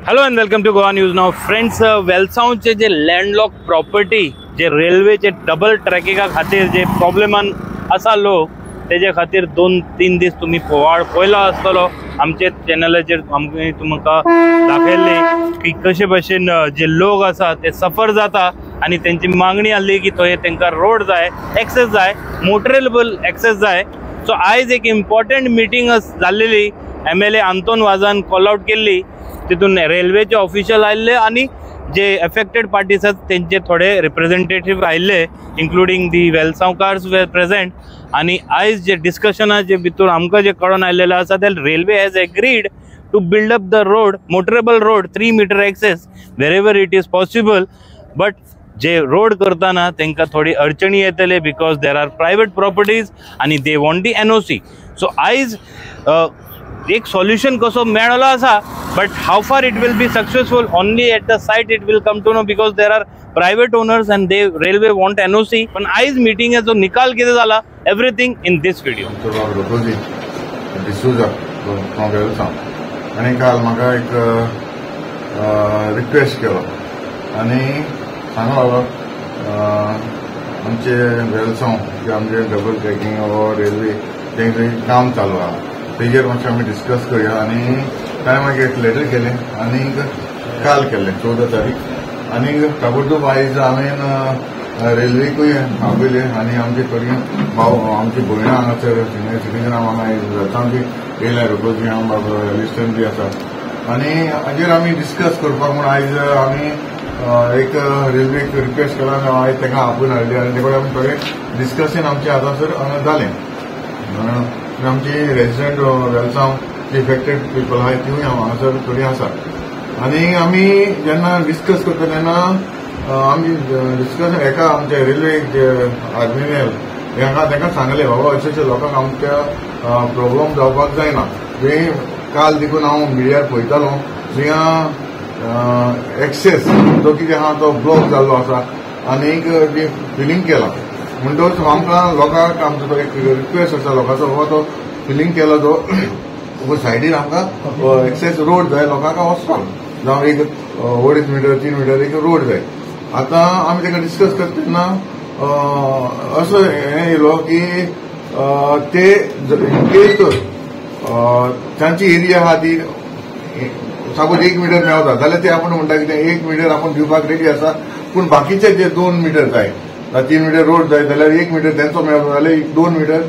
Hello and welcome to Goa news now friends. वेलसांवचे जे landlock property जे रेल्वेचे डबल ट्रॅकिंगा खातीर जे प्रॉब्लेमान आसा लोक तेजे खातीर 2-3 दीस तुम्ही पयलो आसतलो आमचे चॅनलाचेर आमकां तुमकां दाखयल्ली की कशे भशेन जे लोक आसा ते सफर जाता आणि त्यांची मागणी आसली की थंय तांकां रोड जाय, एक्सेस जाय, मोटरेबल एक्सेस जाय. सो आयज एक important meeting जाल्लेली. MLA Anton वाझान call out केल्ली. तितून रेल्वेचे ऑफिशियल आयिल्ले आणि जे अफेक्टेड पार्टीज आहेत त्यांचे थोडे रिप्रेझेंटेटिव्ह आयिल्ले, इन्क्लुडिंग दी वेलसांवकार्स वेर प्रेजेंट. आणि आयज जे डिस्कशनाचे भितर आमकां जे कळून आयिल्लें आसा ते railway has agreed to build up the road, motorable road, 3 metre access वेरेवर इट इज पॉसिबल. बट जे रोड करताना तांकां थोडी अडचणी येतले because there are private properties आणि they want the NOC. So आयज एक सॉल्युशन कसो मेळलो आसा, but how far it will be successful only at the site it will come to know because there are private owners and they railway want NOC. पण आयज मिटिंगेचो निकाल कितें जाला एवरीथिंग इन दिस व्हिडिओ. आणि काल म्हाका एक रिक्वेस्ट केलो आणि सांगलो आमचे वेलसांव जे आमचे डबल ट्रॅकिंग व रेल्वे तें काम चालू आहा तेजेर मातशें आमी डिस्कस करूया. आणि काय मागीर एक लेटर केलें आणि काल केलें 14 तारीख. आणि ताबडतोब आयज हांवें रेल्वेकूय आपयले आणि आमचे कडेन भाव आमची भयणां हांगासर सिनियर सिटीजनां हांगा वेलसांव येयल्या रोखोजी हांगा लिस्टन बी आसा. आणि हाजेर आमी डिस्कस करपाक म्हूण आयज आमी एक रेल्वेक रिक्वेस्ट केला. आयज ताका आपूण हाडले आनी तेका आमी थोडें डिस्कशन आमचें आतांसर जालें. आमची रेजिडेंट वेलसांव जे इफेक्टेड पीपल आहाय तीवूय हांगासर थोडी आसा. आणि आमी जेन्ना डिस्कस करता तेन्ना आमी डिस्कस एका आमच्या रेल्वे जे आर्मिनेल तांकां सांगलें बाबा अशें लोकांक आमच्या प्रॉब्लम जावपाक जायना. थंय काल देखून हांव मिडियार पळयतालो थंय एक्सेस जो कितें आहा तो ब्लॉक जाल्लो आसा आनीक जी फिलिंग केला म्हणटकच आमकां लोकांक आमचो तो एक रिक्वेस्ट आसा लोकांचो बाबा तो फिलिंग केला तो सायडीन आमकां एक्सेस रोड जाय लोकांक वचपाक जावं एक 2.5 मीटर 3 मीटर एक रोड जाय. आतां आमी ताका डिस्कस करता तेन्ना असो हें येयलो की ते इनकेस तांची एरिया आहा ती सपोज 1 मीटर मेळटा जाल्यार ते आपूण म्हणटा की 1 मीटर आपूण दिवपाक रेडी आसा. पूण बाकीचे जे 2 मीटर जाय 3 मीटर रोड जाय जाल्यार 1 मीटर तेंचो मेळटा जाल्यार 2 मीटर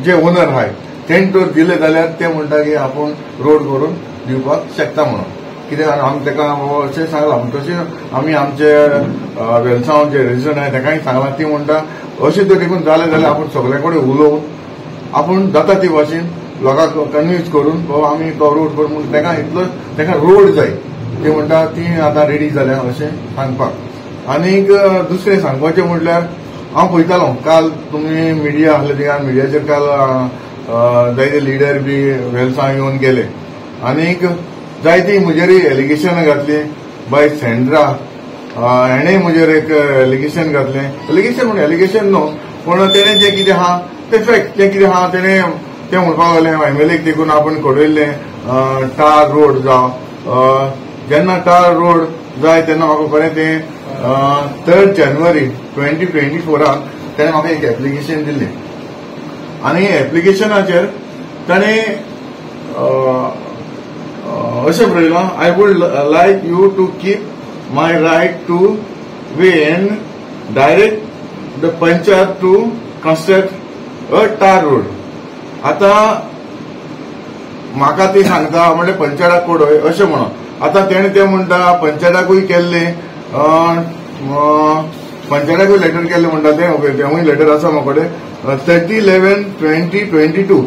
जे ओनर आहाय तेंच तर दिले जाल्यार ते म्हणटा की आपूण रोड करून दिवपाक शकता म्हणून. कित्याक आमी ताका अशें सांगलां. तशें आमी आमचे वेलसांव जे रेजिडेंट आहाय ताकाय सांगलां. ती म्हणटा अशें जर देखून जालें जाल्यार आपूण सगळे कडेन उलोवन आपूण जाता ती भाशेन लोकांक कन्विन्स करून बाबा आमी तो रोड करून म्हणून ताका इतलो ताका रोड जाय ते म्हणटा ती आतां रेडी जाल्या अशें सांगपाक. आनीक दुसरें सांगपाचें म्हटल्यार हांव पळयतालो काल तुमी मिडिया आहले थिंगां मिडियाचेर काल जायते लिडर बी वेलसांव येवन गेले आनीक जायती म्हजेर एलिगेशनां घातली बाय सेंड्रा. हेणें म्हजेर एक एलिगेशन घातलें. एलिगेशन म्हण एलिगेशन न्हू पूण तेणें जें कितें आहा तें फॅक्ट जें कितें आहा तेणें तें म्हणपाक लागलें MLAक देखून आपूण कळयल्लें टार रोड जावं जेन्ना टार रोड जाय तेन्ना म्हाका खरें तें 3 जानेवारी 2024 ताणें म्हाका एक एप्लिकेशन दिल्लें. आनी एप्लिकेशनाचेर ताणें अशें बरयलां I would like you to keep my right to way and direct the panchayat to construct a tar road. आतां म्हाका ती सांगता म्हणजे पंचायताक कोडोय अशें म्हणून. आतां तेणें तें म्हणटा पंचायताकूय केल्लें पंचायताकूय लेटर केल्लें म्हणटा तेंवूय लेटर आसा म्हाका कडेन 30/11/2022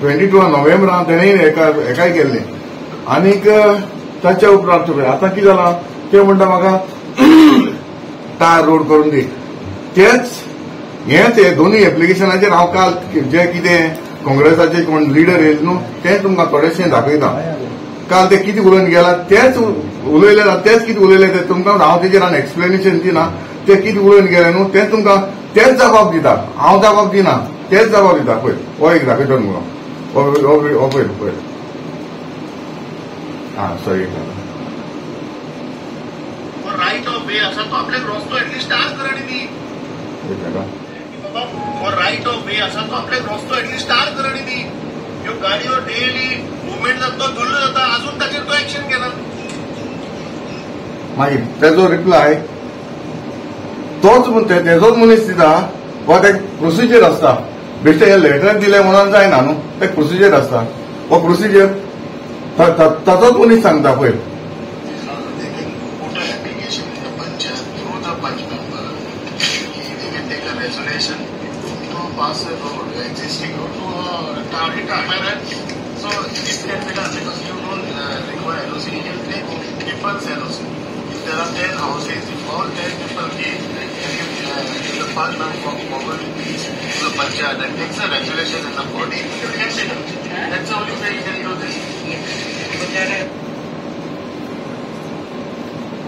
22 नोव्हेंबरांत तेणेंय एकाय केल्लें. आनीक ताच्या उपरांत आतां कितें जालां तें म्हणटा म्हाका टार रोड करून दी. तेच हेंच हे दोनूय एप्लिकेशनाचेर हांव काल जे कितें काँग्रेसाचे कोण लिडर येयले न्हू तें तुमकां थोडेशें दाखयता. काल ते कितें उलोवन गेला तेच उलयले तेच कितें उलयले ते तुमकां हांव तेजेर आनी एक्सप्लेनेशन दिना. ते कितें उलोवन गेले न्हू तें तुमकां तेच जबाब दिता. हांव जबाब दिना तेच जबाब दिता. पळय हो एक दाखयता तुमकां हो पळय पळय सॉरी राईट ऑफ वे असा तो आपल्याक रस्तो एटलीस्ट स्टार्ट कर आणि दी बाबा राईट ऑफ वे असा तो आपल्याक रस्तो एटलीस्ट स्टार्ट कर आणि दी ह्यो गाडीवर डेली मुवमेंट जाता तो धुल्लो जाता अजून ताचेर तो एक्शन केला मागीर तेजो रिप्लाय तेजोच मनीस दिता वा ते प्रोसिजर आसता बेश्टे हे लेटर दिले म्हणून जायना न्हू ते प्रोसिजर आसता हो प्रोसिजर ताचोच मनीस सांगता पळय pass a road, existing road to a target. So this can be done because you don't require LOC. You can take people's LOC. If there are 10 houses, if all 10 people came, if the fund man forward to the panchayat and takes a regulation in the body, you can say that. That's the only way you can do this.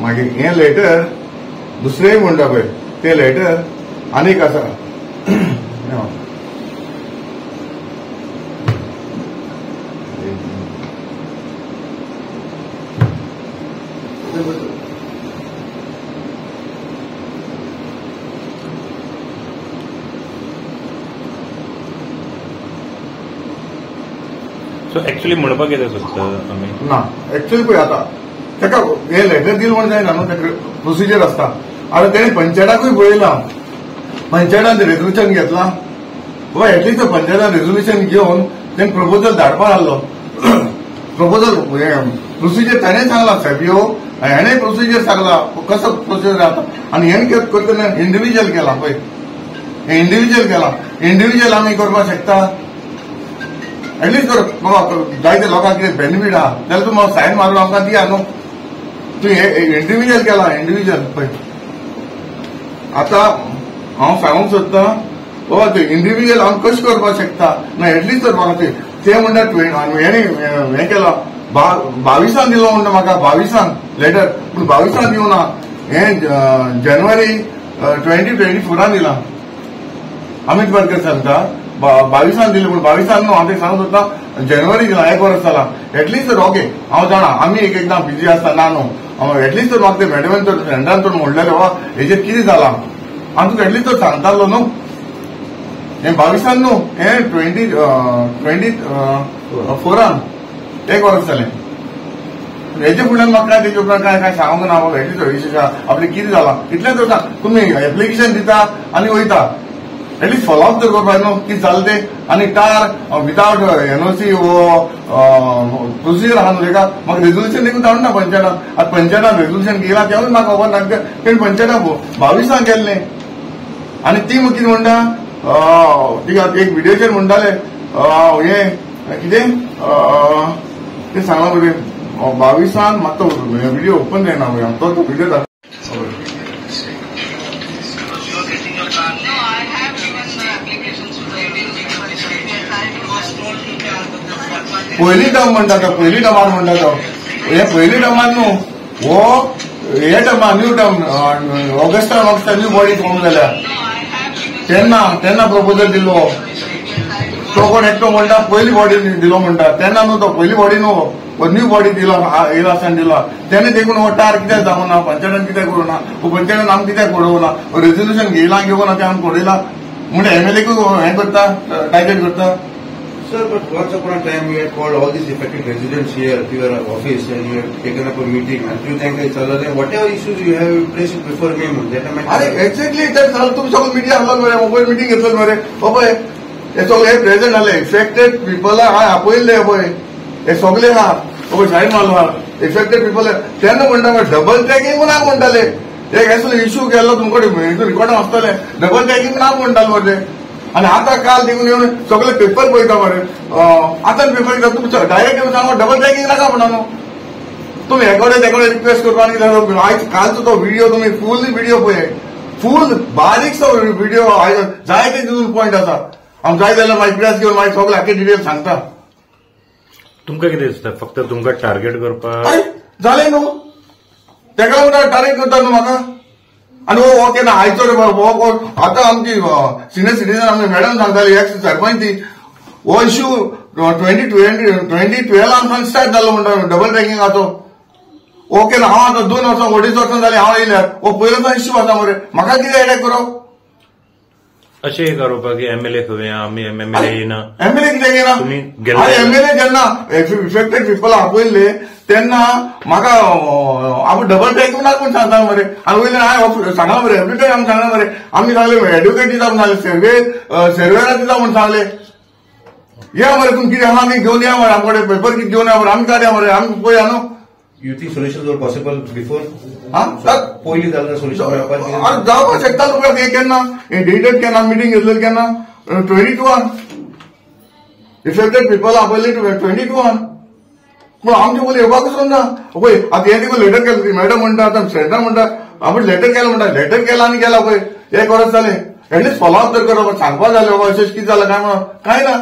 मागीर हे letter दुसरेय म्हणटा पळय ते letter आनीक आसा so actually म्हणपाक कितें सोदता आमी ना एक्चुअली पळय आतां ताका हे लेटर दिल म्हण जायना न्हू ताका प्रोसिजर आसता आतां तेणें पंचायताकूय पळयलां पंचायतान रेजोल्युशन घेतलां वा एटलिस्ट पंचायतान रेजोल्युशन घेवन तेणें प्रपोजल धाडपाक आसलो प्रपोजल प्रोसिजर ताणें सांगला सेबिओ हेणें प्रोसिजर सांगला कसो प्रोसिजर जाता आनी हेणें करतना इंडिव्हिज्युअल केला पळय इंडिव्हिज्युअल केला इंडिव्हिज्युअल आमी करपाक शकता एटलिस्ट जर म्हाका जायते लोकांक कितें बेनिफीट आहा जाल्यार तूं म्हाका सायन मारून आमकां दिया न्हू तूं इंडिव्हिज्युअल केला इंडिव्हिज्युअल पळय आतां हांव सांगूंक सोदतां बाबा ते इंडिव्हिज्युअल हांव कशें करपाक शकता ना एटलिस्ट जर म्हाका ते म्हणटा हेणें हें केलां 22 दिलो म्हणटा म्हाका 22 लेटर पूण 22 दिवना हें जानेवारी 2024 दिलां अमित बडकर सांगता 22 दिले पूण 22 न्हू हांव ते सांगूंक सोदतां जानेवारी दिला 1 वर्स जालां एटलिस्ट जर ओके हांव जाणा आमी एकदां बिजी आसता ना न्हू एटलिस्ट जर म्हाका ते मॅडमान तर फ्रेंडान तर म्हणलेलें बाबा हेजेर कितें जालां हांव तुका एटलिस्ट तर सांगतालो न्हू हें 22 न्हू हें 24 1 वर्स जालें हेजे फुड्यान म्हाका काय तेजे उपरांत काय सांगूंक ना बाबा एटलिस्ट आपलें कितें जालां इतलेंच करता तुमी एप्लिकेशन दिता आनी वयता एटलिस्ट फॉलोअप तर करपाक न्हू कितें जालें तें आनी टार विदाउट एनओसी वो प्रोसिजर आहा न्हू तेका म्हाका रेजोल्युशन देखून धाडून ना पंचायतान आतां पंचायतान रेजोल्युशन केलां तेवूय म्हाका खबर ना तेणें पंचायतान 22 केल्लें आनी ती कितें म्हणटा तिका एक व्हिडिओचेर म्हणटाले हे कितें ते सांगला पळय 22 म्हाका तो व्हिडिओ ओपन जायना पळय तो व्हिडिओ पयली टर्म म्हणटा तो पयली टर्मार म्हणटा तो हे पयली टर्मार न्हू हो हे टर्मार न्यू टर्म ऑगस्टान म्हाका न्यू बॉडी फॉर्म जाल्या तेन्ना प्रपोजल दिलो तो कोण एकटो म्हणटा पयली बॉडी दिलो म्हणटा तेन्ना न्हू तो पयली बॉडी न्हू न्यू बॉडी दिलो इलासान दिलो तेन्ना देखून हो टार कित्याक जावना पंचायतान कित्याक करूना पंचायतान आमकां कित्याक पडोवना रेजोल्युशन घेयला घेवना ते आमकां पडयला म्हणजे एमएलएकूय हें करता टार्गेट करता. Sir, but once upon a time we had called all these affected residents here to your office and you had taken up a meeting and you thank each other. Whatever issues you have, you place it before me. अरे exactly तर तुम्ही सगळं media हाडलं मरे mobile meeting घेतलं मरे पळय हे सगळे प्रेझेंट जाले इफेक्टेड पीपल हांवें आपयले पळय हे सगळे हा पळय सायन मारलो हा इफेक्टेड पीपल तेन्ना म्हणटा मरे डबल ट्रॅकिंग ना म्हणटाले एक असलो इश्यू केलो तुमकडे रिकॉर्ड आसतले डबल ट्रॅकिंग ना म्हणटाले मरे आणि आता काल देखून येऊन सगळे पेपर पळयता मरे आतां पेपर घेता तुमचो डायरेक्ट येऊन सांगो डबल ट्रॅकिंग नाका म्हणा न्हू तुम्ही एकोडे रिक्वेस्ट करपाक आयज कालचो तो व्हिडिओ तुम्ही फुल व्हिडिओ पळय फुल बारीकसो व्हिडिओ जायते तितून पॉयंट आसा हांव जाय जाल्यार मागीर प्रेस घेवन मागीर सगळे आख्खे डिटेल सांगता. तुमकां कितें दिसता फक्त तुमकां टार्गेट करपाक जालें न्हू तेका लागून टार्गेट करता न्हू म्हाका आनी हो केन्ना आयचो रे आतां आमची सिनियर सिटीजन आमची मॅडम सांगताली एक्स सरपंच ती हो इश्यू 2012 स्टार्ट जालो म्हणटा डबल ट्रॅकिंगाचो. ओके ना, हांव आतां 2 वर्सां 2.5 वर्सां जालीं हांव येयल्यार हो पयलोचो इश्यू आसा मरे. म्हाका कितें अटॅक करप? अशें गरोवपाक की एमएलए खंय आमी एमएलए येना. एमएलए कित्याक येना? हांव एमएलए जेन्ना इफेक्टेड पीपल आपयल्ले तेन्ना म्हाका आपूण डबल ट्रॅकिंग नाका म्हूण सांगता मरे. आनी वयल्यान हांवें सांगला मरे, एवरी टायम आमी सांगला मरे. आमी सांगले एड्युकेट दिता म्हूण सांगले, सर्वेरा दिता म्हूण सांगले. या मरे तुमी कितें आहा आमी घेवन या मरे, आमकडे पेपर कितें घेवन या मरे, आमी काडया मरे, आमी पळया न्हू. You think solutions were possible before? पयलीं जाल्लें सोल्युशन जावपाक शकता तुका. हें केन्ना डेटेड केन्ना मिटींग घेतलेली केन्ना 22 इफेक्टेड पीपल आपयले 22 पूण आमचे पयलीं येवपाक वचून ना. पळय आतां हें देखून लेटर केलें, मॅडम म्हणटा आतां सेंटर म्हणटा आपूण लेटर केलें म्हणटा. लेटर केला आनी गेला पळय 1 वर्स जालें. एटलीस्ट फॉलोअप तर करप, सांगपाक जालें बाबा अशें कितें जालें काय म्हणून, कांय ना.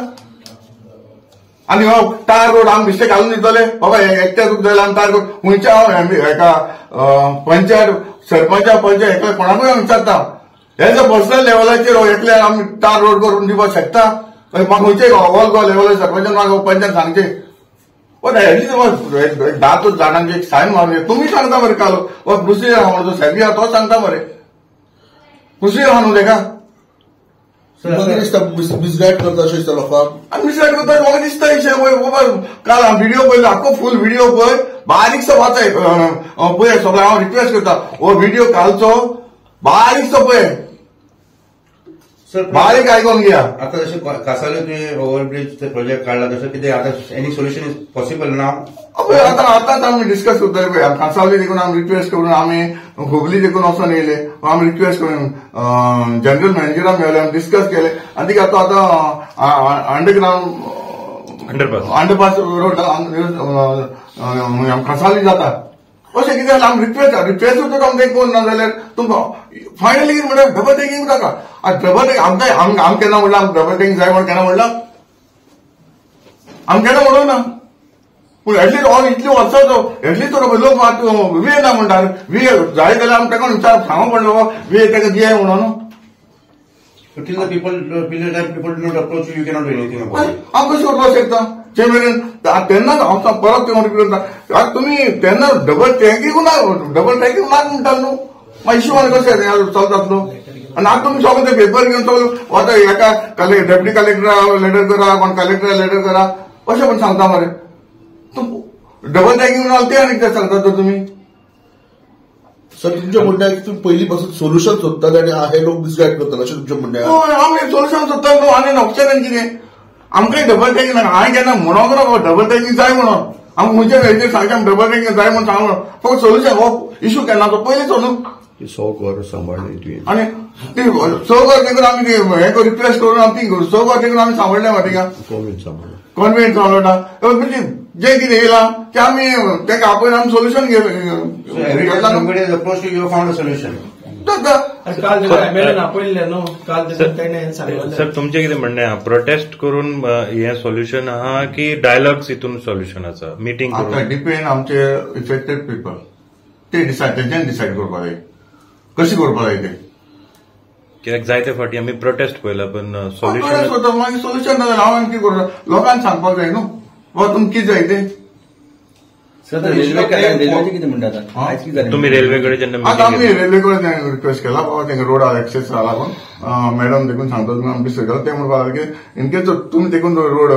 आनी हो टायर रोड आमी बेश्टे घालून दितले बाबा, एकट्या तुका जाल्यार आमी टायर रोड खंयच्या हांव हेका पंचायत सरपंचा पंचायत एकल्या कोणाकूय हांव विचारता. एज अ पर्सनल लेवलाचेर एकले आमी टायर रोड करून दिवपाक शकता? म्हाका खंयचेय ऑल गोवा लेवल सरपंचान म्हाका पंचायत सांगचे. पण एटलीस्ट 10 जाणांची एक सायन मारून तुमी सांगता मरे कालो. प्रोसिजर आहा म्हणून सेबी आहा तो सांगता मरे. प्रोसिजर आहा न्हू तेका. मिसगायड करता अशें दिसता लोकांक. मिसगायड करता म्हाका दिसता बाबा. काल हांव व्हिडिओ पळयलो, आख्खो फूल व्हिडिओ पळय, बारीकसो वाचय पळय. सगळ्यांक हांव रिक्वेस्ट करता हो व्हिडिओ कालचो बारीकसो पळय, बारीक आयकून घ्या. आता जशें कासाले तुवें ओव्हरब्रिज प्रोजेक्ट काडला तसो कितें आतां एनी सोल्युशन इज पॉसिबल नाव? आतांच आमी डिस्कस करतले पळय. कांसावली देखून आमी रिक्वेस्ट करून आमी हुबली देखून वचून येयले. आमी रिक्वेस्ट करून जनरल मॅनेजराक मेळ्ळे, आमी डिस्कस केले. आनी तिका आतां अंडरपास रोड कांसावली जाता अशें कितें जाल्यार आमी रिक्वेस्ट करता आमकां कोण ना जाल्यार तुमकां फायनली कितें म्हणटा डबल टेकिंग नाका. डबल टेकिंग आमकां केन्ना म्हणलां डबल टेकिंग जाय म्हण केन्ना म्हणलां? आमी केन्ना म्हणूंक ना. पूण एटलीस्ट ऑल इतली वर्सांचो एटलीस्ट लोक मात वे ना म्हणटा. वे जाय जाल्यार आमी ताका विचार सांगूंक पडलें बाबा वे ताका दियाय म्हणून. Till the people do not approach you, you cannot do anything about it. हांव कशें करपाक शकता? जे मेरेन तेन्नाच हांव परत ते रिक्वेस्ट करता. तुमी तेन्ना डबल ट्रॅकिंग नाका म्हणटा न्हू. मागीर इश्यू आनी कशें चलतालो? आनी आतां तुमी सगळें ते पेपर घेवन सगळें वता एका डेप्युटी कलेक्टराक लेटर करा, कोण कलेक्टराक लेटर करा अशें म्हण सांगता मरे. डबल ट्रॅकिंग म्हणून ते आनी कितें सांगता तर तुमी? सर तुमच्या म्हणण्याक तुम्ही पहिली पासून सोल्युशन सोदताले आणि हे लोक मिसगायड करतात अशें तुमच्या म्हणण्याक? हय आमी सोल्युशन सोदता न्हू. आनी ऑप्शन कितें? आमकां डबल ट्रॅकिंग नाका. हांवें केन्ना म्हणोंक ना डबल ट्रॅकिंग जाय म्हणून. आमकां खंयच्या वेळेचेर सारकें डबल ट्रॅकिंग जाय म्हणून सांग म्हणून. फक्त सोल्युशन हो इश्यू केन्ना तो पयलींचो न्हू. 100 वर सांबाळले तुवें आनी ती 100 वर देखून आमी हे रिक्वेस्ट करून आमी 100 वर देखून आमी सांबाळले मरे तिका. कॉन्व्हेंट सांबाळटा म्हणजे जे कितें येयलां ते आमी तेका आपयन आमी सोल्युशन सर तुमचें कितें म्हणणें आहा? प्रोटेस्ट करून हें सोल्युशन आहा की डायलॉग्स हितून सोल्युशन आसा? मिटींग करून डिपेंड आमचे इफेक्टेड पीपल ते तेंच्यान डिसायड करपाक जाय कशें करपाक जाय तें. कित्याक जायते फावटी आमी प्रोटेस्ट पळयला पण सोल्युशन मागीर सोल्युशन ना जाल्यार हांवें कितें करता लोकांक सांगपाक जाय न्हू बाबा तुमकां कितें जाय तें. तुम्ही रेल्वे कडेन जेन्ना आतां आमी रेल्वे कडेन रिक्वेस्ट केला बाबा तेंका रोड एक्सेस लागून मॅडम देखून सांगता तुमी आमचे सगळं ते म्हणपाक लागले की इनकेस तुमी देखून रोड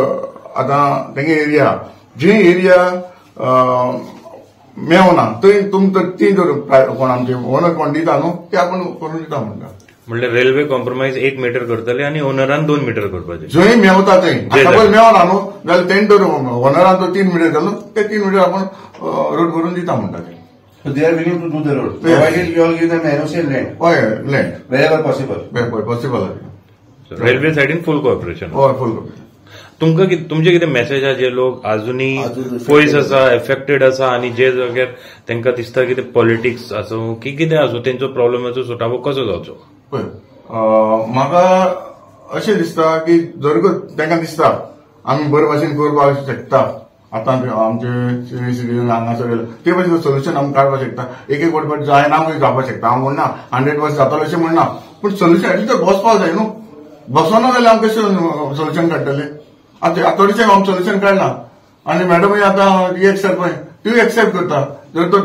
आतां तेंगे एरिया जे एरिया मेवना थंय तुमकां ती जर कोण आमचे ओनर कोण दिता न्हू ते आपण करून दिता म्हणटा. म्हणल्यार रेल्वे कॉम्प्रोमायज 1 मीटर करतले आनी ओनरान 2 मीटर करपाचे. जंय मेवता थंय सपोज मेवना न्हू जाल्यार तेणी तर ओनरान तो 3 मीटर जालो ते 3 मीटर आपण रोड करून दिता म्हणटा ते. So they are willing to do the road, provided you all give them NOC and land. हय land Wherever possible. Possible. Railway सायडीन फुल कॉपरेशन. हय फुल कॉपरेशन. तुमचे कितें मेसेज आहा जे लोक अजुनूय पयस आसा एफेक्टेड आसा आनी जे जाग्यार तांकां दिसता की ते पॉलिटिक्स आसूं की कितें आसूं तेंचो प्रॉब्लमाचो सुटावो कसो जावचो? पळय म्हाका अशें दिसता की जर तांकां दिसता आमी बरे भाशेन करपाक शकता आतां आमचे सिनियर सिटीजन हांगासर ते भाशेन सोल्युशन आमी काडपाक शकता. एक फावट जायना जावपाक शकता. हांव म्हणना 100% जातलो अशें म्हणना पूण सोल्युशन एटलीस्ट बसपाक जाय न्हू. बसना जाल्यार आमकां कशें सोल्युशन काडटले. थोडेशें हांव सोल्युशन काडलां आनी मॅडमूय आतां एक्सेप्ट पळय ती एक्सेप्ट करता जर तो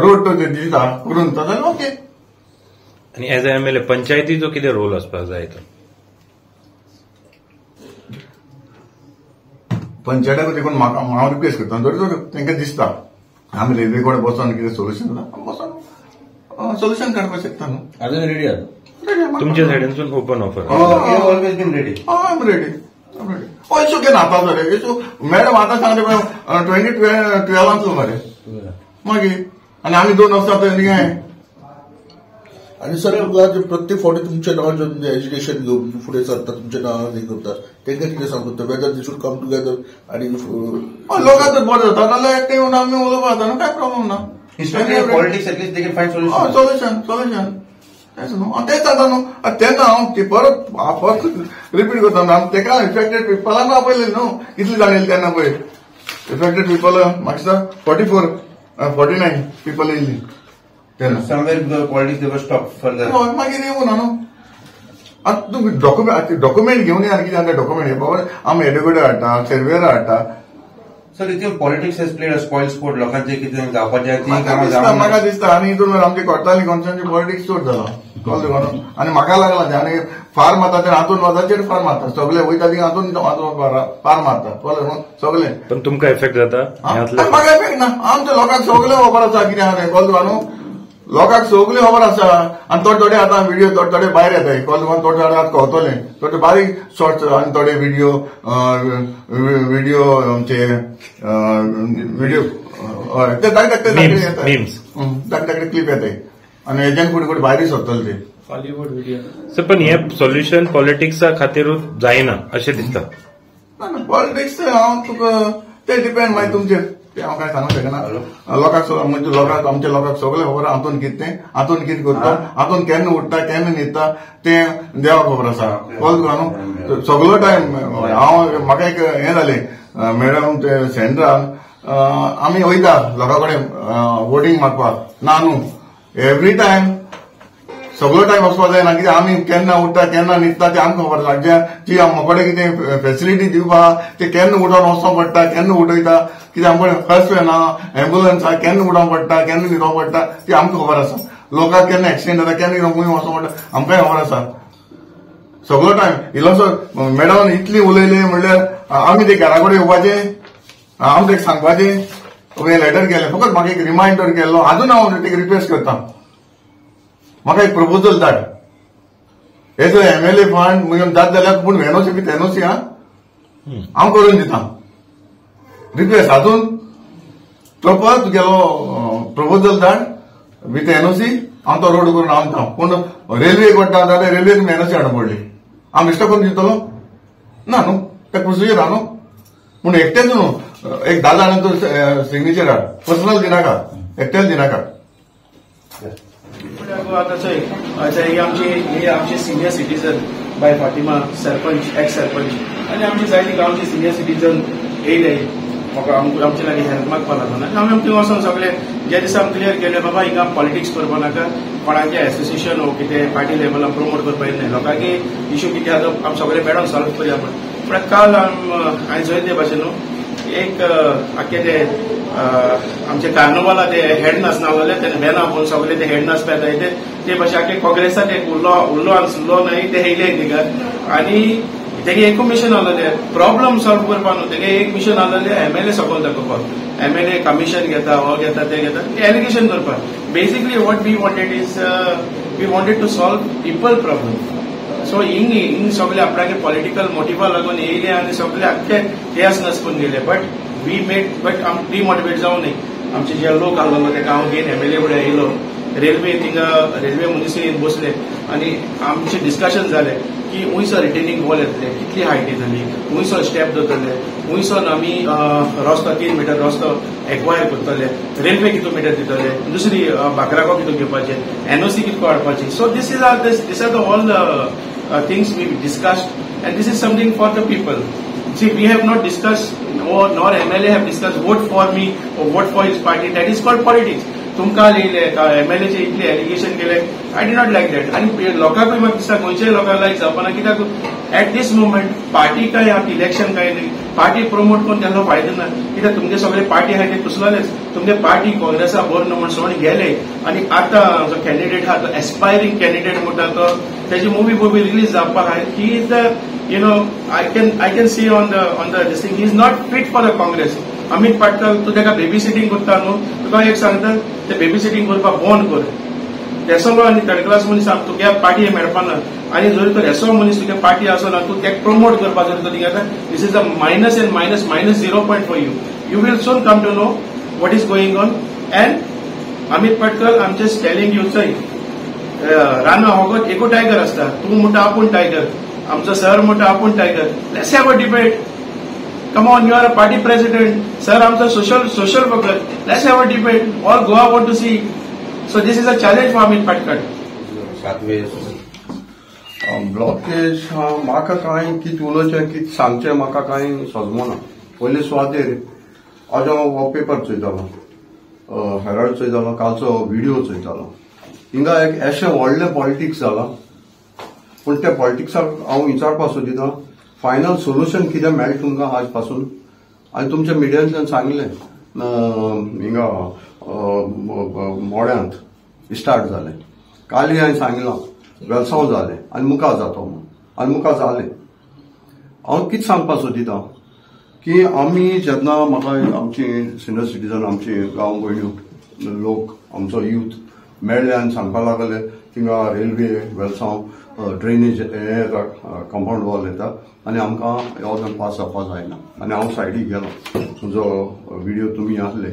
रोड तो दिता करून दिता जाल्यार ओके. आणि एज अ MLA पंचायतीचो कितें रोल आसपाक जाय तो? पंचायताक देखून हांव रिक्वेस्ट करता जर तांकां दिसता आमी रेल्वे कडेन बसोन कितें सोल्युशन बसोन सोल्युशन काडपाक शकता न्हू. आजून रेडी आहात तुमच्या सायडीनसून open offer? Always been ready. I am ready. It's okay नाका जालें इट्स मॅडम आतां सांगता 2012 मरे मागीर आनी आमी 2 वर्सां थंय. आणि सर तुका प्रत्येक फावटी तुमच्या नांवान एज्युकेशन घेवन फुडें सरता तुमच्या नांवान हे करता तांकां कितें सांगता whether they should come together आणि लोकांक जर बरें जाता जाल्यार एकटे येवन आमी उलोवपा जाता न्हू काय प्रॉब्लम ना. Politics at least they can find solution तेच न्हू तेच जाता न्हू. तेन्ना हांव ते परत रिपीट करता तेका इफेक्टेड पिपलांक आपयलें न्हू कितले जाणेली तेन्ना पळय इफेक्टेड पिपल म्हाका दिसता 49 पिपल येयल्ली तेन्ना. समवेर पॉलिटिक्स दे वर स्टॉप फर्दर. मागीर येवं ना न्हू. आतां तुमी डॉक्युमेंट घेवन या कितें आतां डॉक्युमेंट बाबा आमी एडुकेटर हाडटा सर्वेयर हाडटा. सर इथे politics has played a spoil sport लोकांचे कितें जावपाचें ती म्हाका दिसता आनी हितून आमची कोर्टाली कॉन्स्टिट्युएन्सी पॉलिटिक्स चड जाला कळ्ळें आनी म्हाका लागला ते आनी फार मारता ते हातून वजाचेर फार मारता सगळे वयता ती हातून फार मारता कळ्ळें न्हू सगळे. पण तुमकां इफेक्ट जाता? म्हाका इफेक्ट ना आमच्या लोकांक सगळे खबर आसा कितें आहा तें कळ्ळें न्हू. लोकांक सगळी खबर आसा आनी थोडे आतां व्हिडिओ थोडे भायर येताय कळ्ळें थोडे आतां कळतले थोडे बारीक शॉर्ट्स आनी थोडे व्हिडिओ आमचे हय ते धाकटे क्लिप येताय आनी हेज्यान फुडें फुडें भायरूय सरतले ते हॉलिवूड व्हिडिओ. पण हे सोल्युशन पॉलिटिक्सा खातीरूच जायना अशें दिसता. पॉलिटिक्स हांव तुका ते डिपेंड मागीर तुमचेर ते हांव काय सांगूंक शकना. लोकांक आमच्या लोकांक सगळे खबर हातून कितें हातून कितें करता हातून केन्ना उठता केन्ना न्हिदता तें देवाक खबर आसा कळ्ळें न्हू. सगळो टायम हांव म्हाका एक हें जालें मॅडम ते सेंटरान आमी वयता लोकां कडेन वोटींग मागपाक ना न्हू एवरी टायम सगळो टायम वचपाक जायना कित्याक आमी केन्ना उठता केन्ना न्हिदता ते आमकां खबर आसा जी आमचे कडेन कितें फेसिलिटी दिवपाक ते केन्ना उठोन वचपाक पडटा केन्ना उठयता कित्याक आमचे फर्स्ट वेन एम्बुलन्स आहा केन्ना उडोवंक पडटा केन्ना न्हिदोवंक पडटा ती आमकां खबर आसा. लोकांक केन्ना एक्सिडेंट जाता केन्ना खंय वचोंक पडटा आमकांय खबर आसा सगळो टायम इल्लोसो. मॅडमान इतली उलयलें म्हणल्यार आमी ते घरा कडेन येवपाचें हांव तेका सांगपाचें लेटर केलें फकत म्हाका एक रिमांयडर केल्लो अजून हांव तेका रिक्वेस्ट करता म्हाका एक प्रपोजल धाड एज अ MLA फंड म्हूण जाता जाल्यार पूण एनओसी विथ एनओसी हांव करून दिता रिक्वेस्ट अजून प्रपोज तुगेलो प्रपोजल धाड विथ एनओसी हांव तो रोड करून हांव पूण रेल्वे करता जाल्यार रेल्वे तुमी एनओसी हाडूंक पडली हांव बेश्टो करून दितलो ना न्हू ते प्रोसिजर आहा न्हू पूण एकटेच न्हू एक 10 जाणांचो सिग्नेचर हाड पर्सनल दिनाका एकटेच दिनाका. आमचे senior citizen bye Fatima sarpanch x sarpanch आनी आमचे जायती गांवचे सिनियर सिटीजन येयले म्हाका आमचे लागीं हेल्प मागपा लागून आनी आमी थंय वचून सगळे जे दिसा आमी क्लियर केलें बाबा हिंगा पॉलिटिक्स करपा नाका कोणाचें एसोसिएशन वो कितें पार्टी लेवलान प्रमोट करपा येयलें लोकांचे इश्यू कितें आसा आमी सगळे मेळोन सॉल्व करया पूण काल हांवें जंय ते भाशेन एक आख्खे ते आमचे कार्नवाला ते हेड नाच नावले ते बेना म्हणून सगळे ते हेड नाच पेताय ते भाशेन आख्खे काँग्रेसात एक उरलो आनी सुरलो न्हय ते येयले थिंगा आनी तेगे एक मिशन आहलें प्रॉब्लम सॉल्व करपा न्हू तेगे एक मिशन आहलें MLA सकयल दाखोवपाक MLA कमिशन घेता हो घेता ते घेता एलिगेशन करपाक basically what we wanted is we wanted to solve people problem. So हिंग सगळे आपणागे पॉलिटिकल मोटिवा लागून येयले आनी सगळे आख्खे तेस नसपून गेले बट आम डिमोटिवेट जावं न्ही. आमचे जे लोक आहलो तेका हांव घेवन MLA फुडें येयलो रेल्वे थिंगा रेल्वे मुनिसिपल बसले आनी आमचे डिस्कशन जालें की हुंयसर रिटेनिंग वॉल येतले कितली हायट येतली हुंयसर स्टेप जातले हुंयसर आमी रस्तो 3 मीटर रस्तो एक्वायर करतले रेल्वे कितू मीटर दितले दुसरी बाकराको कितू घेवपाचे एनओसी कितको हाडपाची. So this are the all things we discussed and this is something for the people. See, we have not discussed nor MLA have discussed vote for me or vote for his party. That is called politics. तुमकां येयले MLAचे इतले allegation केले. I did not like that. आनी लोकांकूय म्हाका दिसता गोंयच्या लोकांक लायक जावपाना. कित्याक एट दीस मुवमेंट पार्टी काय इलेक्शन काय नाही, पार्टी प्रमोट करून त्याला फायदो ना. कित्याक तुमचे सगळे पार्टी आहाय ते कुसलेच. तुमचे पार्टी काँग्रेसा बरो म्हण सोडून गेले. आनी आतां जो कॅन्डिडेट आहा तो एस्पायरिंग कॅन्डिडेट म्हणटा तो त्याची मुवी रिलीज जावपाक आहाय. He is the I can see on the this thing, he is not fit for the Congress. Amit Patkar तू तेका बेबी सिटींग करता न्हू, तुका एक सांगता ते बेबी सिटींग करपाक बंद कर. रेसोलो आनी थर्ड क्लास मनीस तुगे पार्टी मेळपाना. आनी जरी तो रेसो मनीस तुगे पार्टी आसना तू तेका प्रमोट करपाक जर तो थिंगा this is a minus and minus 0 for you. You will soon come to know what is going on. And Amit Patkar I'm just telling you sir, राना होगत एको टायगर असता. तू म्हणटा आपूण टायगर, आमचो सर म्हणटा आपूण tiger. Let's have a debate. Come on, you are a party president. Sir, आमचा social worker. Let's have a debate. All Goa want to see. So this is a challenge for Amit Patkar. Blockage म्हाका कांय कितें उलोवचें कितें सांगचें म्हाका कांय सजमना. पयले सुवातेर आज हांव हो पेपर चोयतालो, हेराल्ड चोयतालो, कालचो व्हिडिओ चोयतालो. हिंगा एक अशें व्हडलें पॉलिटिक्स जालां. पूण त्या पॉलिटिक्साक हांव विचारपाक सोदितां फायनल सोल्युशन कितें मेळटा तुमकां आज पासून. आनी तुमच्या मिडियांतल्यान सांगलें हिंगा मोड्यांत स्टार्ट जालें. काली हांवें सांगलां वेलसांव जालें आनी मुखार जातो म्हूण, आनी मुखार जालें. हांव कितें सांगपाक सोदितां की आमी जेन्ना म्हाका आमची सिनियर सिटीजन, आमची गांव भयण्यो, लोक, आमचो यूथ मेळ्ळे आनी सांगपाक लागले थिंगा रेल्वे वेलसांव ड्रेनेज हे येता, कंपाऊंड वॉल येता आनी आमकां येवजन पास जावपाक जायना. आनी हांव सायडीक गेलो, तुजो व्हिडिओ तुमी आहले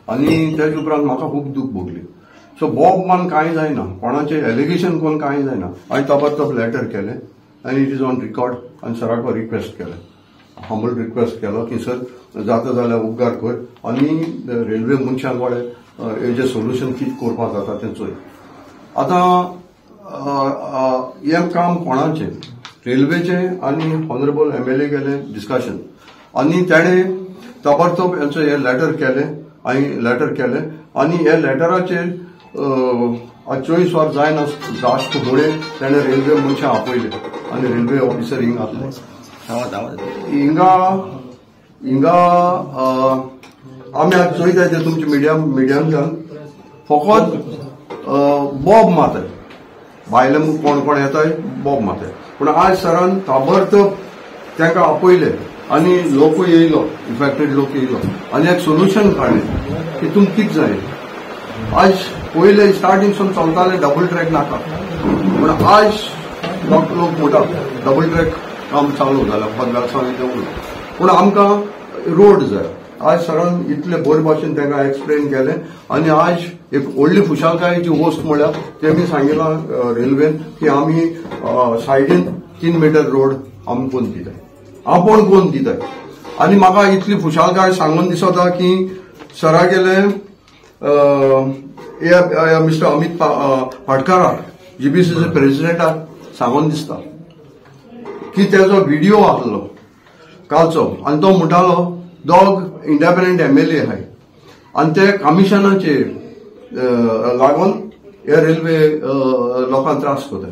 आनी तेज उपरांत म्हाका खूब दूख भोगली. सो बॉब मान कांय जायना, कोणाचें एलिगेशन कोन्न कांय जायना. हांवें ताबडतोब लेटर केलें आनी इट इज ऑन रिकॉर्ड. आनी सराक रिक्वेस्ट केलें, हंबल रिक्वेस्ट केलो की सर जाता जाल्यार उपकार कर आनी रेल्वे मनशांक हेजें सोल्युशन कितें करपाक जाता तें चोय. आतां हें काम कोणाचें, रेल्वेचें. आनी ऑनरेबल MLA गेलें डिस्कशन आनी ताणें ताबडतोब हेंचें हें लेटर केलें. हांवें लेटर केलें आनी हे लेटराचेर 24 वर जायना आसतमुळे ताणें रेल्वे मनशां आपयले आनी रेल्वे ऑफिसर हिंगा आहले. हिंगा आमी आज चोयताय ते तुमच्या मिडियांतल्यान फकत बॉब मारताय, भायले कोण कोण येताय बॉब मारताय. पूण आज सरान ताबडतोब तांकां आपयले आनी लोकूय येयलो, इफेक्टेड लोक येयलो आनी एक सोल्युशन काडलें की तुमकां कितें जाय. आज पयले स्टार्टिंगसून चलताले डबल ट्रॅक नाका, पूण आज लोक म्हणटा डबल ट्रॅक काम चालू जालां वेलसांव, पूण आमकां रोड जाय. आज सरान इतले बरे भाशेन तांकां एक्सप्लेन केलें आनी आज एक व्हडली खुशालकायेची वस्त म्हळ्यार तेमी सांगिलां रेल्वेन की आमी सायडीन 3 मीटर रोड आमी कोन्न दिताय, आपण कोन्न दिताय. आनी म्हाका इतली खुशालकाय सांगून दिसता की सरा गेले मिस्टर अमित पाटकाराक, GBCचे प्रेसिडेंटाक सांगून दिसता की तेजो व्हिडिओ आहलो कालचो आनी तो म्हणटालो दोग इंडिपेंडंट MLA आहाय आनी ते कमिशनाचे लागून हे रेल्वे लोकांक त्रास करताय.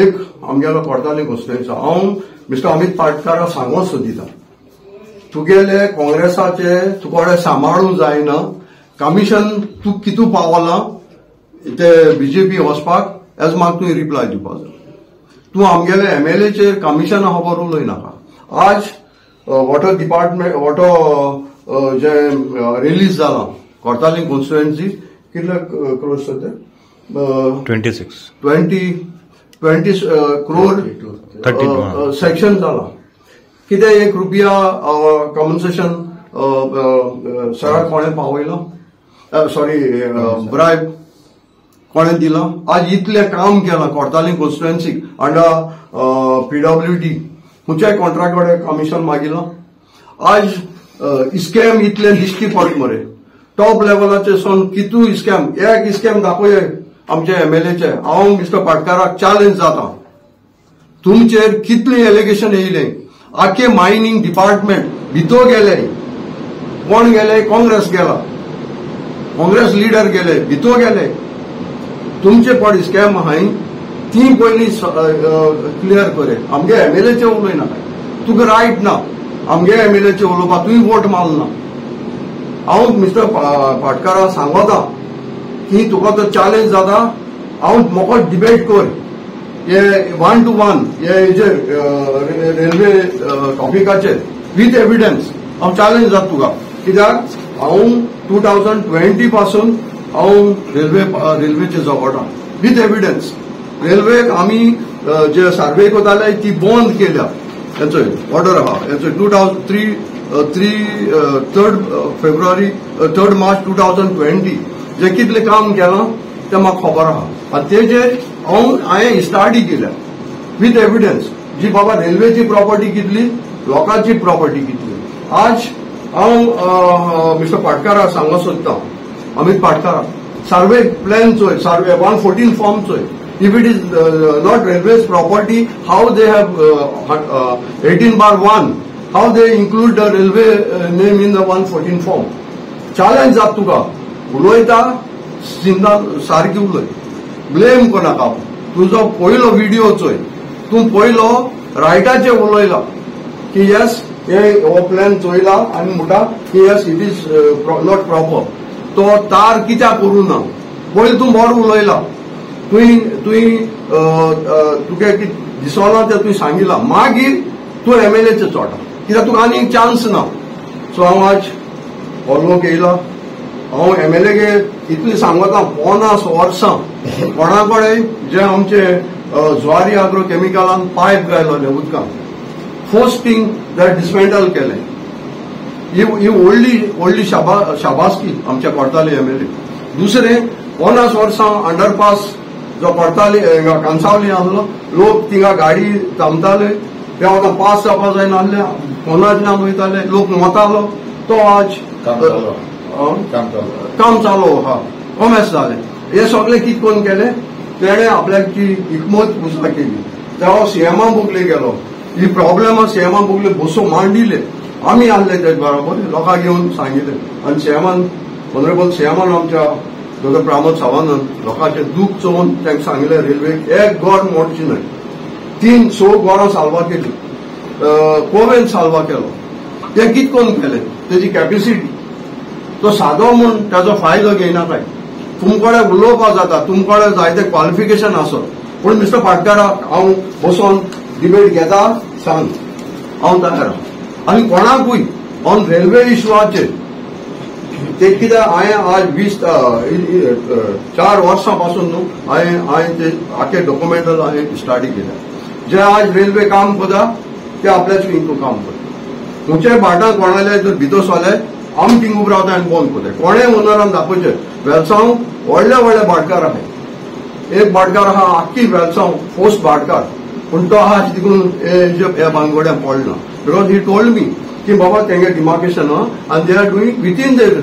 एक आमगेलो कोर्ताली कॉन्स्टिट्युएन्सी हांव मिस्टर अमित पाटकाराक सांगूंक सोदितां तुगेले काँग्रेसाचे तुका सांबाळूंक जायना. कमिशन तूं कितू पावलां ते BJP वचपाक एज म्हाका तुवें रिप्लाय दिवपाक जाय. तूं आमगेले MLAचेर कमिशना खबर उलय नाका. आज वॉटर डिपार्टमेंट वॉटर जे रिलीज जालां कोर्ताली कॉन्स्टिट्युएन्सी कितले क्रोर्स ते 20 crore सेक्शन जाला. कितें 1 रुपया कॉम्पन्सेशन सराक कोणें पावयलो, सॉरी ब्रायब कोणें दिला. आज इतलें काम केलां कोर्ताली कॉन्स्टिट्युएन्सीक अंडर PWD खंयच्याय कॉन्ट्रॅक्टकडे कमिशन मागिलां. आज इस्कॅम इतले दिश्टी पडटा मरे टॉप लेवलाचे सोन कितू इस्कॅम, एक इस्कॅम दाखोय आमचे MLAचे. हांव मिस्टर पाटकाराक चॅलेंज जाता तुमचेर कितली एलिगेशन येयले. आखे मायनिंग डिपार्टमेंट भितर गेले, कोण गेले, काँग्रेस गेला. काँग्रेस लिडर गेले भितर गेले तुमचे पड स्कॅम हाय ती पयलीं क्लियर करे आमगे एमएलएचे उलयना तुका रायट ना आमगे एमएलएचे उलोवपाक तुवें वोट मारना हांव मिस्टर पाटकारा सांगता की तुका तो चॅलेंज जाता हांव म्हाका डिबेट कर हे 1 to 1 हे रेल्वे टॉपिकाचेर विथ एविडन्स हांव चॅलेंज जाता तुका कित्याक हांव 2020 पासून हांव रेल्वेचे जगोटा विथ एविडन्स रेल्वेक आमी जे सर्वे करताले ती बंद केल्या हेचो ऑर्डर आहा हेचो 3rd March 2020 जे कितले काम केलां तें म्हाका खबर आहा आनी तेजेर हांवें स्टडी केल्या विथ एविडन्स जी बाबा रेल्वेची प्रॉपर्टी कितली लोकांची प्रॉपर्टी कितली आज हांव मिस्टर पाटकारा सांगूंक सोदतां अमित पाटकारा सर्वे प्लॅन चोय सर्वे 114 फॉर्म चोय if it is not railways property how they have 18/1 how they include the railway name in the 114 form challenge जाता तुका उलयता सिंदा सारकी उलय ब्लेम कोनाका तुजो पयलो व्हिडिओ चोय तूं पयलो रायटाचे उलयला की यस हो प्लॅन चोयला आनी म्हणटा की yes it is not proper तो तार कित्याक करूं ना पयलीं तूं बरो उलयला तुका दिसोना तें तुवें सांगिला मागीर तूं एमएलएचे चोटा कित्याक तुका आनी चान्स ना सो हांव आज हो लोक येयला हांव एमएलएके इतलें सांगता 50 वर्सां कोणा कडेन जे आमचे ज्वारी आग्रो केमिकलान पायप घायलोले उदकान फर्स्ट थिंग दॅट डिसमेंटल केलें ही व्हडली शाबासकी आमच्या पडताली एमएलए दुसरें 50 वर्सां अंडरपास जो पडताली कांसावली आसलो लोक थिंगा गाडी थांबताले त्या वता पास जावपा जाय नासले कोणाच नाम वयताले लोक वतालो तो आज काम चालू हा कॉमेस जालें हे सगळें कितें करून केलें तेणें आपल्याची हिकमत पुजला केली तेव्हा सीएमा बुगले गेलो ही प्रॉब्लेम सीएमा बुगले बसो मांडिले आमी आसले तेजे बरोबर लोकांक येवन सांगिल्ले आनी सीएमान ऑनरेबल सीएमान आमच्या डॉ प्रमोद सावंतान लोकांचे दूख चोवन तांकां सांगिल्लें रेल्वेक एक गोड मोडची न्हय 300 गोडां साल्वा केली कोवेन साल्वा केलो ते कितें करून केलें तेजी कॅपेसिटी तो सादो म्हूण ताजो फायदो घेयना काय तुमचे कडेन उलोवपाक जाता तुमचे कडेन जायते क्वॉलिफिकेशन आसत पूण मिस्टर पाटकारा हांव बसोन डिबेट घेता सांग हांव तयार आनी कोणाकूय ऑन रेल्वे इश्यूआचेर ते कित्याक हांवें आज 4 वर्सां पासून न्हू हांवें ते आखे डॉक्युमेंटल हांवें स्टडी केल्या जे आज रेल्वे काम करता ते आपल्याच हितून काम करता तुमचे भाटांत कोणाले जर भितर सोले आमी थिंग रावता आनी बंद करता कोणेय ओनरान दाखोवचे वेलसांव व्हडले भाटकार आहाय एक भाटकार आहा आख्खी वेलसांव पोस्ट भाटकार पूण तो आहा तितून हे बांगोड्यान पडना बिकॉज ही टोल्ड मी की बाबा तेंगे डिमार्केशन आहा आनी they are doing within there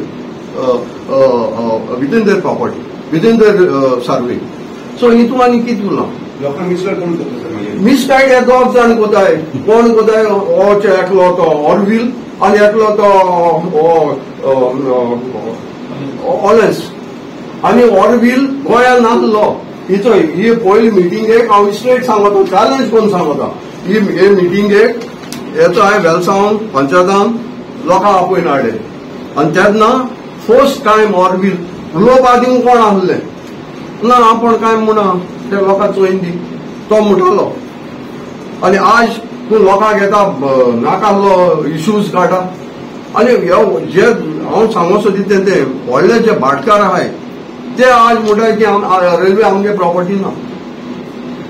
property within there survey so हितून आनी कितें उरलां लोकांक मिसगायड कोण करता मिसगायड हे दोग जाण कोताय कोण कोताय हो एकलो तो ऑरवील आनी एकलो तो ऑलेन्स आनी ऑरवील गोंयांत नासलो हिचो ही पयली मिटिंगेक हांव स्ट्रेट सांगता चॅलेंज करून सांगता ही मिटिंगेक हेचो हांवें वेलसांव पंचायतान लोकांक आपयन हाडले आनी तेन्ना फर्स्ट टायम ऑरवील उलोवपाक थिंग कोण आसलें ना आपण काय म्हणा ते लोकांक चोयन दी तो म्हणटालो आनी आज तूं लोकांक येता नाकालो इश्यूज काडटा आनी जे हांव सांगूंक सोदिता ते व्हडले जे भाटकार आहाय ते आज म्हणटात की रेल्वे आमगे प्रॉपर्टी ना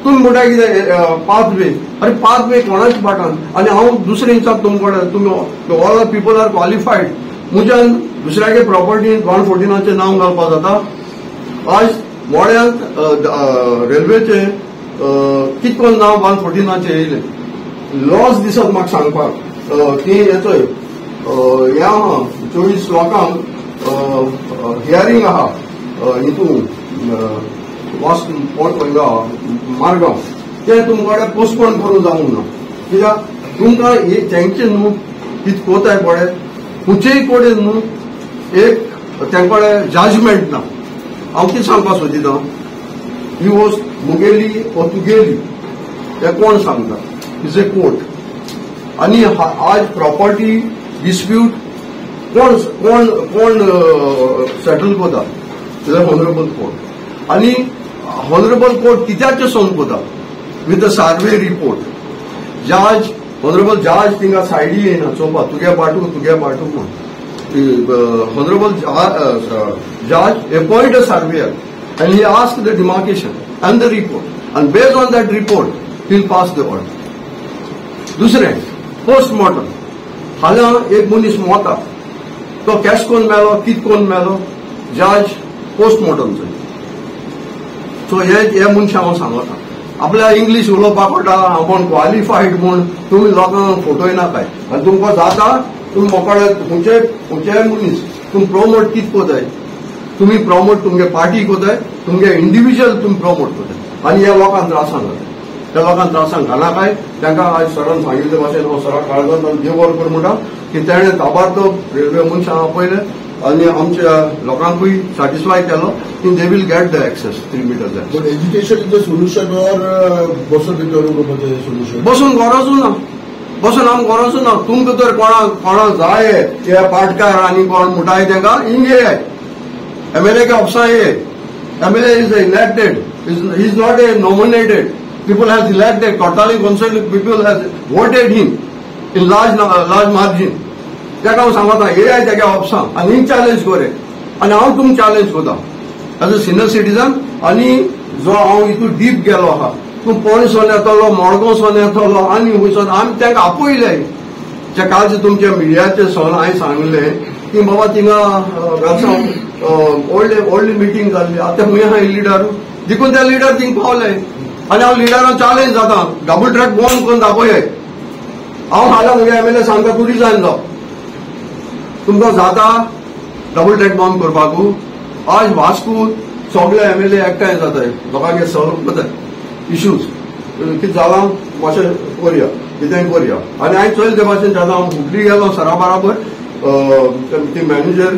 तुम्ही म्हणटा कितें पाथवे अरे पाथवे कोणाच्या भाटान आनी हांव दुसरे हिसाब तुमचे कडेन तुमी ऑल पीपल आर क्वॉलिफायड म्हज्यान दुसऱ्यागे प्रॉपर्टीन 114 नांव घालपाक जाता आज मोड्यांत रेल्वेचे कितें करून नांव 114 येयलें लॉस दिसत म्हाका सांगपाक की येतोय हे आहा 24 लोकांक हियरींग आहा हितून मारगांव ते तुमचे पोस्टपोन करून जावंक ना कित्याक तुमकां तेंचे न्हू कितें कोताय पळय खंयचेय कडेन न्हू एक तांकडे जजमेंट ना. हांव कितें सांगपाक सोदितां, ही वोस्त मुगेली ओ तुगेली हे कोण सांगता? Is a court. आनी आज प्रॉपर्टी डिस्प्यूट कोण सेटल कोता? Is a honourable court. आनी हॉनरेबल कोर्ट कित्याचें सोल्व कोता? With the survey report. जज, हॉनरेबल जज थिंगा सायडी येयना चोवपा तुगे पाटू म्हूण. Honorable judge appoint a surveyor and he asks the demarcation and the report, and based on that report he'll pass the order. दुसरे पोस्टमॉर्टम. हाल्या एक मनीस मोता, तो केश कोण मेलो, कित कोण मेलो, जज पोस्टमॉर्टम जाय. सो हे मनशां हांव सांगता, आपल्या इंग्लीश उलोवपाक कळटा, आपण क्वालिफायड म्हूण तुमी लोकांक फटयनाकाय. आनी तुमकां जाता तुम्ही मोकळे खंयचेय मनीस तुम्ही प्रमोट कित कोताय, तुम्ही प्रमोट तुमगे पार्टी कोताय, तुमगे इंडिव्हिज्युअल तुम्ही प्रमोट कोताय. आनी ह्या लोकांक त्रासांक घालता. त्या लोकांक त्रासांक घालनाकाय. तांकां आज सरान सांगिल्ले भाशेन हांव सरा काळजांत देव वर कर म्हणटा की तेणें ताबडतोब रेल्वे मनशां आपयले आनी आमच्या लोकांकूय सॅटिस्फाय केलो की they will get the access 3 meters. But education is the solution or बसून सोल्युशन? बसून गरजू ना. बसून आमकां गरजू ना. तुमकां तर कोणा जाय हे पाटकार आनी कोण मुटाय तांकां हिंगे MLA के ऑफिसां ये. MLA is elected, he is not a nominated. People has elected, totally constitute people has voted him in large margin. ताका हांव सांगता हे आय तेगे ऑफिसां आनी हिंग चॅलेंज करे आनी हांव तुमकां चॅलेंज कोता एज अ सिनियर सिटीजन. आनी जो हांव हितून डीप गेलो आहा, तूं पणसून येतलो, मडगांवसून येतलो आनी खंयसून आमी तांकां आपयले. जे कालचे तुमच्या मिडियाचे सोन हांवें सांगले की बाबा थिंगा व्हडली मिटींग जाल्ली. आतां खंय आहा लिडर, देखून त्या लिडर थिंग पावले आनी हांव लिडरान चॅलेंज जाता, डबल ट्रॅक बंद करून दाखय. हांव हाल्या म्हगे MLA सांगता तूं रिजायन जाव. तुमकां जाता डबल ट्रॅक बंद करपाकू? आज वास्को सगळे MLA एकठांय जाताय, लोकांगे सॉल्व करताय इश्यूज. कितें जालां मातशें करया, कितें करया. आनी हांवें चोयल ते भाशेन जाता हांव हुबली गेलो सरा बराबर. ती मॅनेजर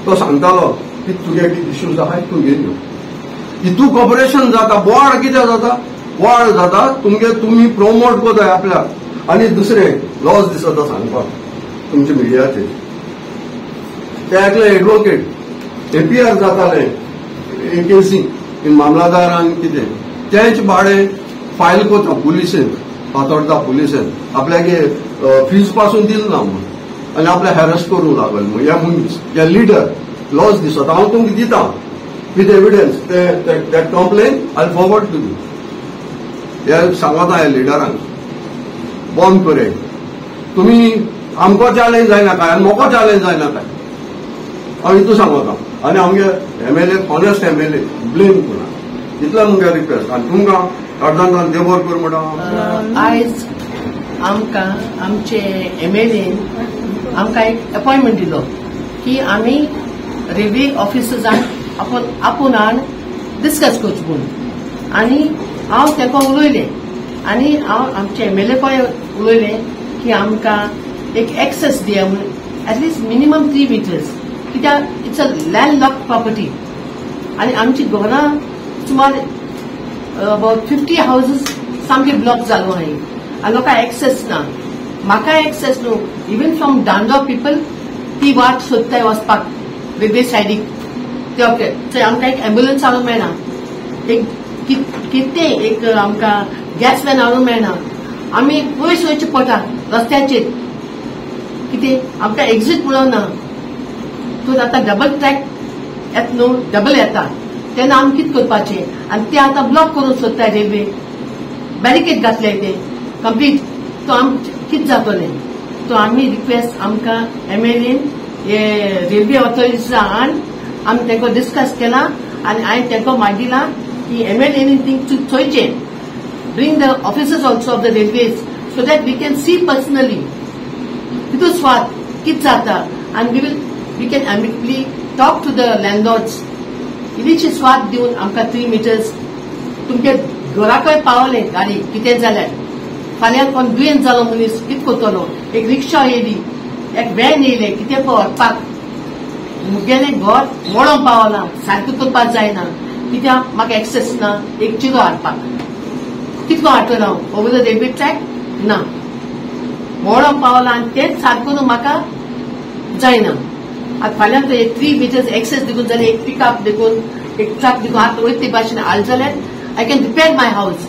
तो सांगतालो की तुगे कितें इश्यूज आहाय तूं घेवन यो. हितू कॉपरेशन जाता. बोवाळ कितें जाता? बोवाळ जाता तुमी प्रमोट कोताय आपल्याक. आनी दुसरें लॉस दिसता सांगपाक तुमच्या मिडियाचेर. ते एकले एडवोकेट APR जाताले केसी इन मामलादार आनी कितें तेंच भाडे फायल कोता पुलिसेन, फातोर्डा पुलिसेन आपल्यागे फीज पासून दिल ना म्हणून आनी आपल्या हॅरस करूंक लागल. ह्या मनीस हे लिडर लॉस दिसता. हांव तुमकां दिता with evidence that complain I forward to you. हे सांगता ह्या लिडरांक बंद करे. तुमी आमकां चॅलेंज जायनाकाय आनी म्हाका चॅलेंज जायनाकाय. हांव हितू सांगता. आनी आमगे MLA ऑनेस्ट MLA ब्लेम करा. इतलो मुगे रिक्वेस्ट. आनी तुमकां अर्दांतान देव वर कर म्हणटा. आयज आमकां आमचे MLA आमकां एक अपॉइंटमेंट दिलो की आमी रेल्वे ऑफिसर्सांक आपुणान डिस्कस करचें म्हणून. आनी हांव ताका उलयलें आनी हांव आमचे MLA पळय उलयलें की आमकां एक एक्सेस दिया म्हणून एटलिस्ट मिनिमम 3 meters. कित्याक it's a land lock property आनी आमची घरां सुमार अबाउट 50 हाऊसेस सामके ब्लॉक जालो आहाय आनी लोकांक एक्सेस ना. म्हाका एक्सेस न्हू. इवन फ्रॉम दांडो पीपल ती वाट सोदताय वचपाक रेल्वे सायडीक. ते आमकां एक एम्ब्युलन्स हाडूंक मेळना, एक कितें एक आमकां गॅस वॅन हाडूंक मेळना. आमी पयस वयचें पडटा रस्त्याचेर. कितें आमकां एक्झीट म्हणून ना. तो आतां डबल ट्रॅक येता न्हू, डबल येता तेन्ना आमी कितें करपाचें. आनी ते आतां ब्लॉक करून सोदताय रेल्वे. बॅरिकेड घातले ते कंप्लीट. तो आम कितें जातलें. तो आमी रिक्वेस्ट आमकां MLA हे रेल्वे ऑथॉरिटीजा आनी आमी तांकां डिस्कस केला आनी हांवें तांकां मागिलां की MLA थिंग चोयचें. Bring the officers also of the railways so that we can see personally तितून स्वाद कितें जाता आनी we can amicably talk to the landlords. इल्लीशी स्वाद दिवन आमकां 3 meters तुमच्या घराकय पावले गाडी कितें जाल्यार. फाल्यां कोण दुयेंत जालो मनीस कितें करतलो. एक रिक्षा येयली, एक व्हॅन येयले कितें व्हरपाक मुगेलें घर वळोवंक पावना सारकें करपाक जायना कित्याक म्हाका एक्सेस ना एक चिरो हाडपाक कितलो हाडटलो हांव ओवर द रेल्वे ट्रॅक ना वळोवंक पावला आनी तेंच सारको म्हाका जायना आतां फाल्यां तो एक 3 मीटर्स एक्सेस देखून जाल्यार एक पिकअप देखून एक ट्रक देखून आतां वयता ते भाशेन हाल जाल्यार I can repair my house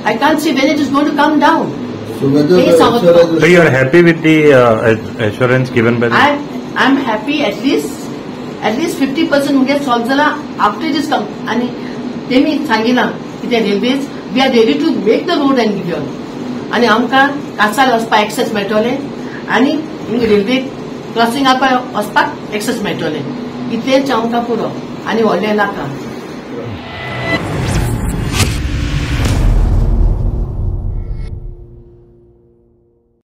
I can't see when it is going to come down. So you are happy with the assurance given by the... I'm happy at least 50% मुगे solve जाला after it is come. आणि ते मी सांगितला की ते railways we are ready to make the road and give you. आणि आमकां कासार वचपाक एक्सेस मेळटले आणि रेल्वे क्रॉसिंगाक वचपाक एक्सेस मेळटले इतलेंच आमकां पुरो आनी व्हडलें नाका.